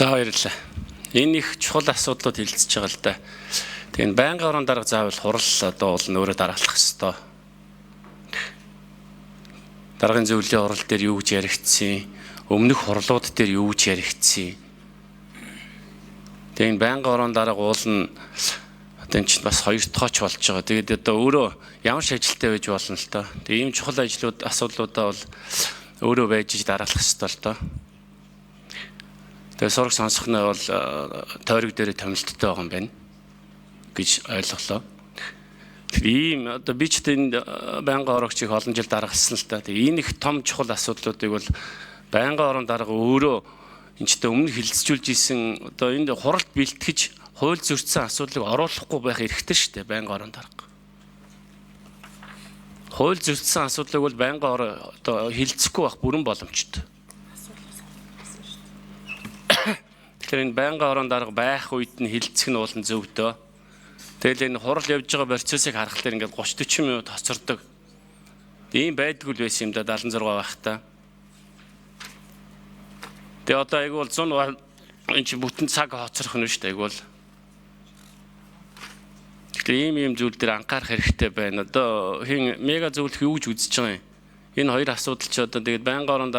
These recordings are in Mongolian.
За баярлалаа. Энэ их чухал асуудлууд хилцэж байгаа л да. Тэгээд байнгын орон дарга заавал хурал одоо бол нөөрэ дараалах ёстой. Даргын зөвлөлийн хурал дээр юу гэж яригдсан, өмнөх хурлууд дээр юу гэж яригдсан. Тэгээд байнгын орон дарга уул нь одоо энэ чинь бас хоёр дахь болж байгаа. Тэгээд одоо өөрөө ямар ч ажилтай байж болно л доо. Тэгээд ийм чухал ажлууд асуудлуудаа бол өөрөө байж дараалах ёстой л доо. Тэгээд сураг сонсох нь бол тойрог дээр томилттой байгаа юм байна гэж ойлголоо. Ийм одоо би ч энэ байнгын орогчийг олон жил даргалсан л та. Тэгээд энэ их том чухал асуудлуудыг бол байнгын орон дарга өөрөө энэ ч өмнө хилцүүлж исэн одоо энд хуралд бэлтгэж хууль зөрчсөн асуудлыг оруулахгүй байх эрхтэй шүү дээ байнгын орон дарга. Хууль зөрчсөн асуудлыг бол байнгын орон одоо хилцэхгүй байх бүрэн боломжтой. Тэгэхээр энэ байнгын орон дарга байх үед нь хилцэх нь уулын зөвдөө. Тэгэл энэ хурал явж байгаа процессыг харахад ингээд 30-40 минут хоцордог. Ийм байдгүй л байсан юм да 76 байхдаа. Тэгээ одоо айгүй бол 100 энэ чи бүтэн цаг хоцрох нь шүү дээ айгүй бол. Тэгэхээр ийм зүйл дээр анхаарах хэрэгтэй байна. Одоо хин мега зөвлөх юу гэж үзэж байгаа юм. Энэ хоёр асуудал ч одоо тэгээд байнгын орон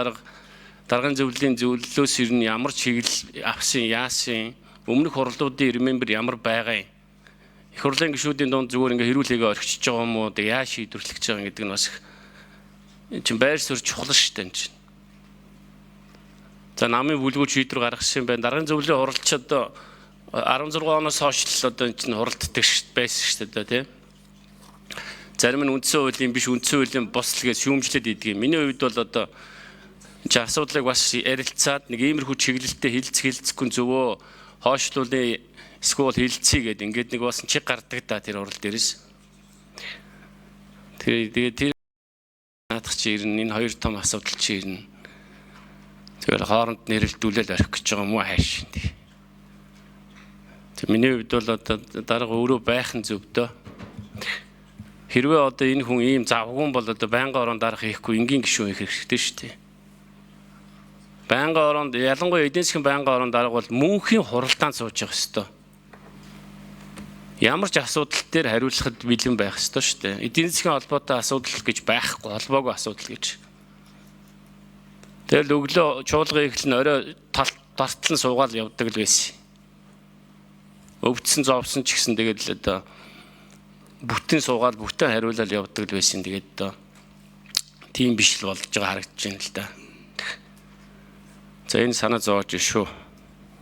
даргын зөвлөлийн зөвлөлөөс ирнэ ямар чиглэл авсан яасан өмнөх хурлуудын ремембер ямар байгаа юм. Их хурлын гишүүдийн дунд зүгээр ингээ хэрүүлээгээ орхиж байгаа юм уу? Тэг яа шийдвэрлэж байгаа гэдэг нь бас чинь байр суурь чухал шүү дээ чинь. За намын бүлгүүд шийдвэр гаргасан юм байна. Даргын зөвлөлийн хуралч одоо 16 оноос хойш л одоо энэ чинь хуралддаг байсан шүү дээ тийм. Зарим нь үндсэн хуулийн биш үндсэн хуулийн бус л гэж шүүмжлээд идэг юм. Миний хувьд бол одоо энэ асуудлыг бас ярилцаад нэг иймэрхүү чиглэлтэй хилцэхгүй зөвөө хойшлуулын эсвэл хилцье гэдэг ингээд нэг бас чиг гардаг да тэр хурал дээрээс. Тэгээд наадах чи ирнэ энэ хоёр том асуудал чи ирнэ. Тэгэхээр хооронд нэрэлдүүлэл орхих гэж байгаа юм уу хайш. Тэг миний хувьд бол одоо дарга өөрөө байх нь зөвдөө. Хэрвээ одоо энэ хүн ийм завгүй бол одоо байнгын орон дарга хийхгүй энгийн гишүүн хийх хэрэгтэй шүү дээ. Байнгын оронд ялангуяа эдийн засгийн байнгын орон дарга бол мөнхийн хуралдаанд сууж явах ёстой. Ямар ч асуудал дээр хариулахад бэлэн байх ёстой шүү дээ. Эдийн засгийн холбоотой асуудал гэж байхгүй, холбоогүй асуудал гэж. Тэгэл өглөө чуулган эхлэн орой тартлан суугаал явдаг л байсан. Өвдсөн зовсон ч гэсэн тэгэл одоо бүтэн суугаал бүтэн хариулал явдаг л байсан. Тэгээд одоо тийм биш л болж байгаа харагдаж байна л да. За энэ санаа зовж шүү.